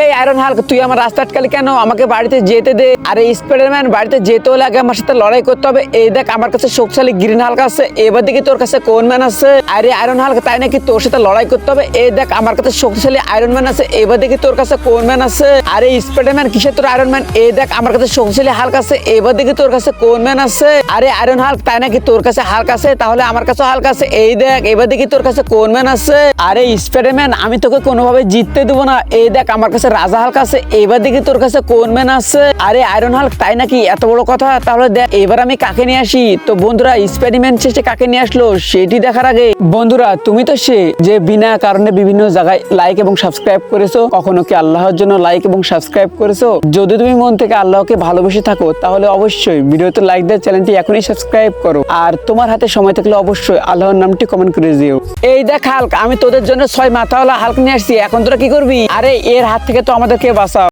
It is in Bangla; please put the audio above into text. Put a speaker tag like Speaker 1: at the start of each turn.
Speaker 1: এই আয়রন হাল্ক, তুই আমার রাস্তা আটকালি কেন? আমাকে বাড়িতে যেতে দে। আরে স্পাইডারম্যান, বাড়িতে যেতে হলে আগে আমার সাথে লড়াই করতে হবে। এই দেখ, আমার কাছে শক্তিশালী গ্রিন হাল্ক আছে, এবার দেখি তোর কাছে কোন ম্যান আছে। আরে আয়রন হাল্ক, তাই নাকি তোর সাথে লড়াই করতে হবে? এই দেখ, আমার কাছে শক্তিশালী আয়রন ম্যান আছে, এবার দেখি তোর কাছে কোন ম্যান আছে। আরে স্পাইডারম্যান, কিসের তোর আয়রন ম্যান? এই দেখ, আমার কাছে শক্তিশালী হাল্ক আছে, এবার দেখি তোর কাছে কোন ম্যান আছে। আরে আয়রন হাল্ক, তাই নাকি তোর কাছে হাল্ক আছে? তাহলে আমার কাছে হাল্ক আছে, এই দেখ, এবার দেখি তোর কাছে কোন ম্যান আছে। আরে স্পাইডারম্যান, আমি তোকে কোনোভাবে জিততে দেবো না। এই দেখ, আমার কাছে রাজা হাল্ক আছে, এবার দেখি তোর কাছে কোন ম্যান আছে। আরে আয়রন হাল্ক, তাই নাকি? এত বড় কথা? তাহলে দেখ এবার আমি কাকে নিয়ে আসি। তো বন্ধুরা, স্পাইডারম্যান শেষে কাকে নিয়ে আসলো সেটি দেখার আগে বন্ধুরা, তুমি তো সে যে বিনা কারণে বিভিন্ন জায়গায় লাইক এবং সাবস্ক্রাইব করেছো। কখনো কি আল্লাহর জন্য লাইক এবং সাবস্ক্রাইব করেছো? যদি তুমি মন থেকে আল্লাহকে ভালোবেসে থাকো তাহলে অবশ্যই ভিডিওতে লাইক দিয়ে চ্যানেলটি এখনই সাবস্ক্রাইব করো। আর তোমার হাতে সময় থাকলে অবশ্যই আল্লাহর নামটি কমেন্ট করে দিও। এই দেখ হাল্ক, আমি তোদের জন্য 6 মাথাওয়ালা হাল্ক নিয়ে আসছি, এখন তোরা কি করবি? আরে এর হাত থেকে তো আমাদেরকে বাঁচাও।